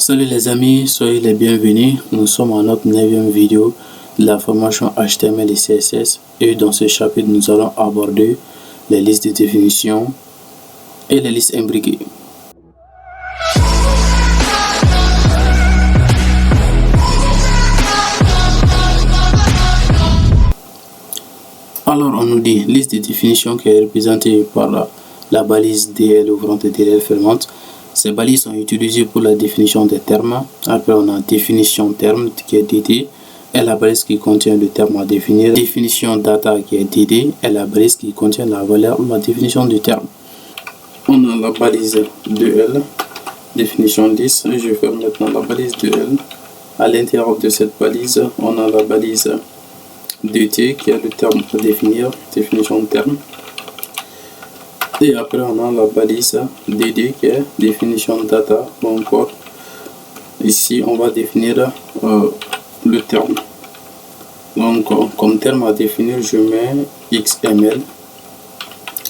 Salut les amis, soyez les bienvenus. Nous sommes à notre 9e vidéo de la formation HTML et CSS et dans ce chapitre nous allons aborder les listes de définition et les listes imbriquées. Alors on nous dit liste de définition qui est représentée par la balise DL ouvrante et DL fermante. Ces balises sont utilisées pour la définition des termes. Après, on a définition terme qui est DD et la balise qui contient le terme à définir. Définition data qui est DD et la balise qui contient la valeur ou la définition du terme. On a la balise 2L, définition 10. Je vais faire maintenant la balise 2L. À l'intérieur de cette balise, on a la balise DT qui est le terme à définir, définition de terme. Et après, on a la balise DD qui est définition data. Donc, ici, on va définir le terme. Donc, comme terme à définir, je mets XML.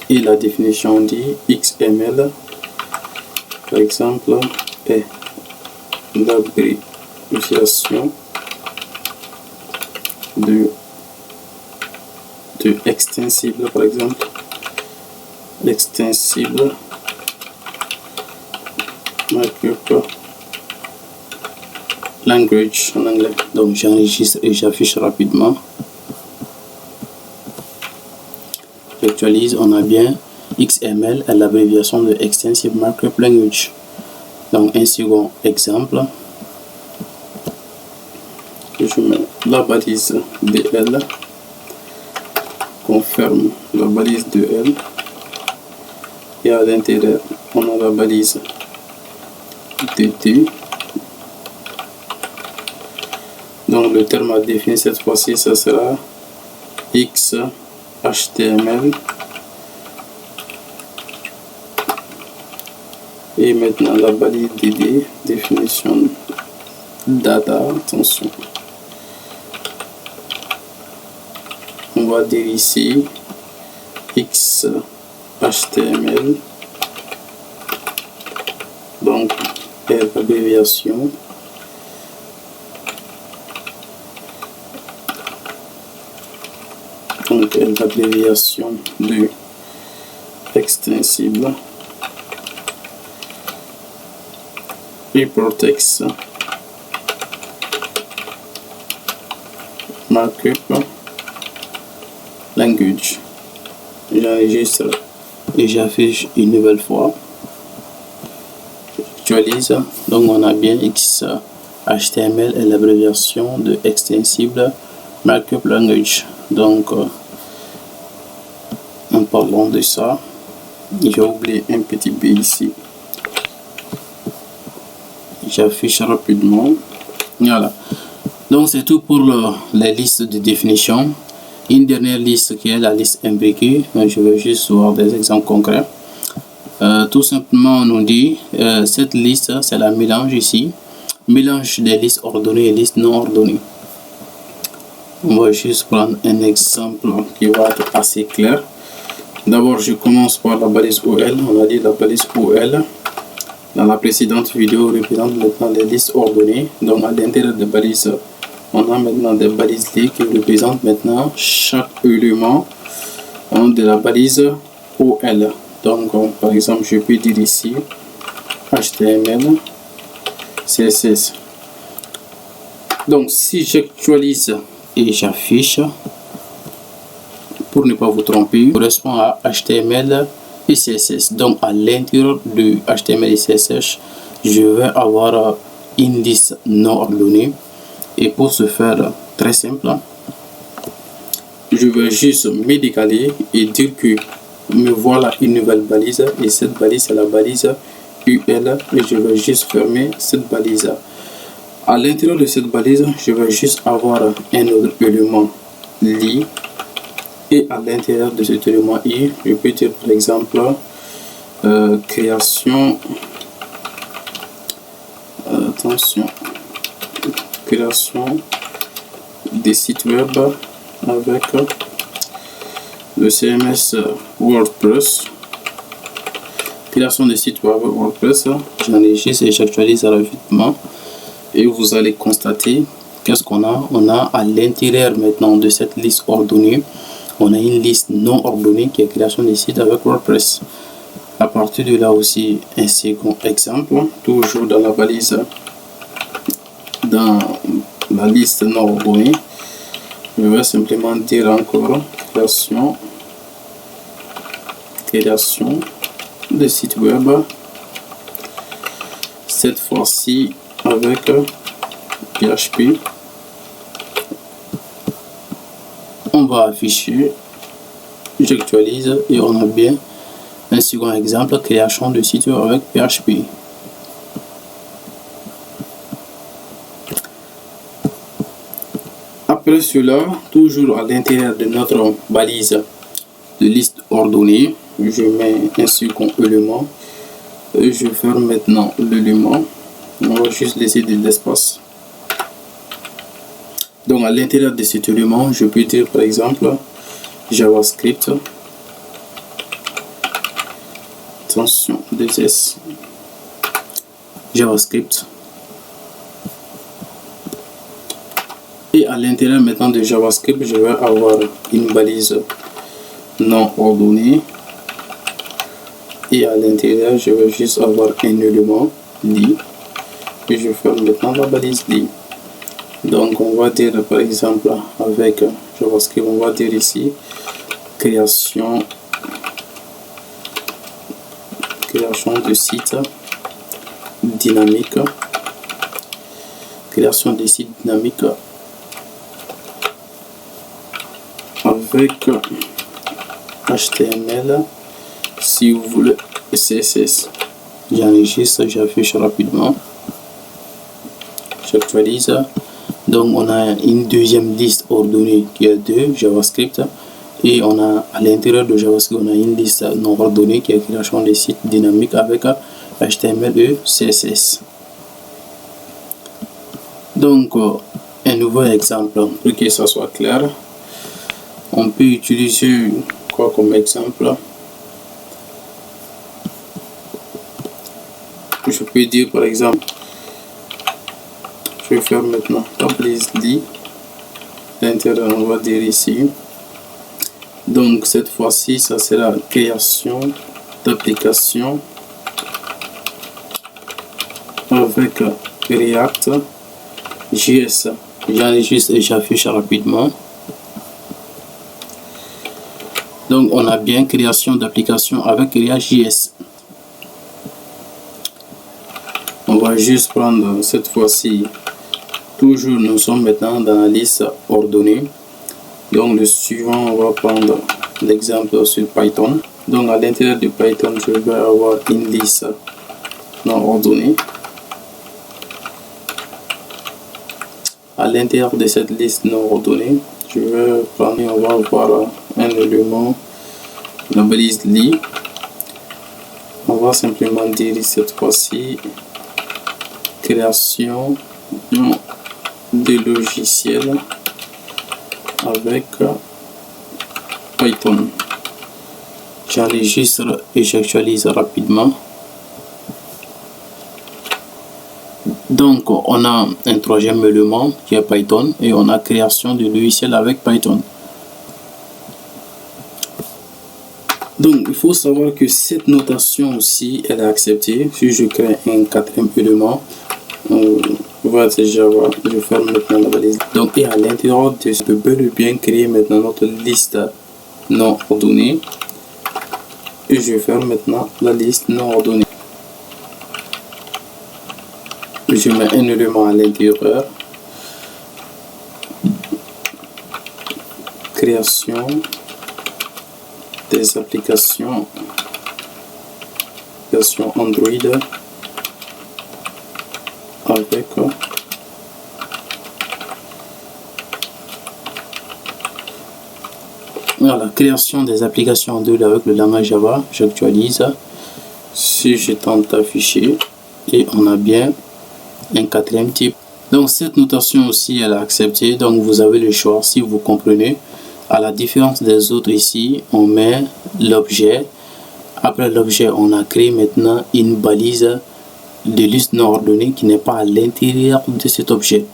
Et la définition dit XML, par exemple, est l'abréviation de extensible, par exemple. Extensible markup language en anglais. Donc j'enregistre et j'affiche rapidement. J'actualise, on a bien XML à l'abréviation de Extensive Markup Language. Donc un second exemple. Je mets la balise DL, confirme la balise DL. Et à l'intérieur, on a la balise DT. Donc le terme à définir cette fois-ci, ça sera XHTML. Et maintenant la balise DD, définition data, attention. On va dire ici XHTML, donc l'abréviation l'abréviation de extensible hypertext markup language. J'enregistre et j'affiche une nouvelle fois. J'actualise. Donc on a bien XHTML et l'abréviation de Extensible Markup Language. Donc en parlant de ça, j'ai oublié un petit B ici. J'affiche rapidement. Voilà. Donc c'est tout pour les listes de définition. Une dernière liste qui est la liste imbriquée. Je vais juste voir des exemples concrets. Tout simplement, on nous dit cette liste, c'est la mélange ici. Mélange des listes ordonnées et listes non ordonnées. On va juste prendre un exemple qui va être assez clair. D'abord, je commence par la balise OL. On a dit la balise OL. Dans la précédente vidéo, représente maintenant les listes ordonnées. Donc, à l'intérieur des balises, on a maintenant des balises L qui représentent maintenant chaque élément de la balise OL. Donc, par exemple, je peux dire ici HTML, CSS. Donc, si j'actualise et j'affiche, pour ne pas vous tromper, correspond à HTML et CSS. Donc, à l'intérieur de HTML et CSS, je vais avoir une liste non ordonnée. Et pour ce faire très simple, je vais juste me décaler et dire que me voilà une nouvelle balise et cette balise c'est la balise UL et je vais juste fermer cette balise. À l'intérieur de cette balise, je vais juste avoir un autre élément li et à l'intérieur de cet élément i, je peux dire par exemple création, attention, création des sites web avec le CMS WordPress création de site web WordPress, j'enregistre et j'actualise rapidement. Et vous allez constater qu'est-ce qu'on a. On a à l'intérieur maintenant de cette liste ordonnée, on a une liste non ordonnée qui est création de site avec WordPress. À partir de là aussi, un second exemple, toujours dans la balise, dans la liste non ordonnée, je vais simplement dire encore création de site web, cette fois-ci avec PHP. On va afficher, j'actualise et on a bien un second exemple, création de site web avec PHP. Après cela, toujours à l'intérieur de notre balise de liste ordonnée, je mets un second élément et je ferme maintenant l'élément. On va juste laisser de l'espace. Donc à l'intérieur de cet élément, je peux dire par exemple JavaScript, attention 2S, JavaScript. Et à l'intérieur maintenant de JavaScript, je vais avoir une balise non ordonnée. Et à l'intérieur, je vais juste avoir un élément lit. Et je ferme maintenant la balise lit. Donc on va dire par exemple avec JavaScript, on va dire ici création de site dynamique, création de site dynamique avec HTML, si vous voulez CSS. J'enregistre, j'affiche rapidement, j'actualise. Donc on a une deuxième liste ordonnée qui est de JavaScript, et on a à l'intérieur de JavaScript on a une liste non ordonnée qui est création des sites dynamiques avec HTML et CSS. Donc un nouveau exemple pour que ça soit clair, on peut utiliser quoi comme exemple? Je peux dire par exemple, je vais faire maintenant la balise lit, l'intérieur on va dire ici. Donc cette fois-ci ça sera création d'application avec React JS. J'enregistre et j'affiche rapidement. Donc on a bien création d'application avec React JS. On va juste prendre cette fois-ci, toujours nous sommes maintenant dans la liste ordonnée. Donc le suivant, on va prendre l'exemple sur Python. Donc à l'intérieur de Python, je vais avoir une liste non ordonnée. À l'intérieur de cette liste non ordonnée, je vais prendre, on va avoir un élément, la balise lit. On va simplement dire cette fois-ci création de logiciels avec Python. J'enregistre et j'actualise rapidement. Donc on a un troisième élément qui est Python et on a création de logiciels avec Python. Donc il faut savoir que cette notation aussi elle est acceptée. Si je crée un quatrième élément, voici Java, je ferme maintenant la balise. Donc et à l'intérieur de ce, bel et bien créer maintenant notre liste non ordonnée. Et je ferme maintenant la liste non ordonnée. Je mets un élément à l'intérieur. Création des applications Android avec voilà, création des applications Android avec le langage Java. J'actualise. Si je tente d'afficher, et on a bien un quatrième type. Donc cette notation aussi elle est acceptée. Donc vous avez le choix si vous comprenez. À la différence des autres ici, on met l'objet Après l'objet, on a créé maintenant une balise de liste non ordonnée qui n'est pas à l'intérieur de cet objet.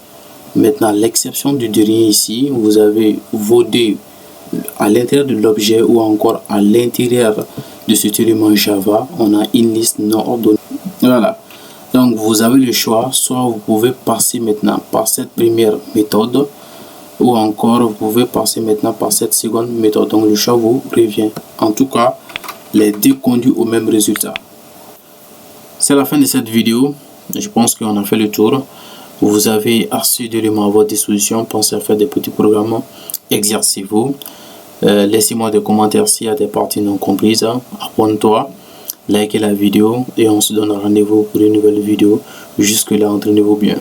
Maintenant, l'exception du dernier ici, vous avez vos deux à l'intérieur de l'objet ou encore à l'intérieur de cet élément Java, on a une liste non ordonnée. Voilà. Donc, vous avez le choix, soit vous pouvez passer maintenant par cette première méthode, ou encore vous pouvez passer maintenant par cette seconde méthode. Donc, le choix vous revient. En tout cas, les deux conduisent au même résultat. C'est la fin de cette vidéo. Je pense qu'on a fait le tour. Vous avez assez d'éléments à votre disposition. Pensez à faire des petits programmes. Exercez-vous. Laissez-moi des commentaires s'il y a des parties non comprises. Abonne-toi, likez la vidéo et on se donne rendez-vous pour une nouvelle vidéo. Jusque là, entraînez-vous bien.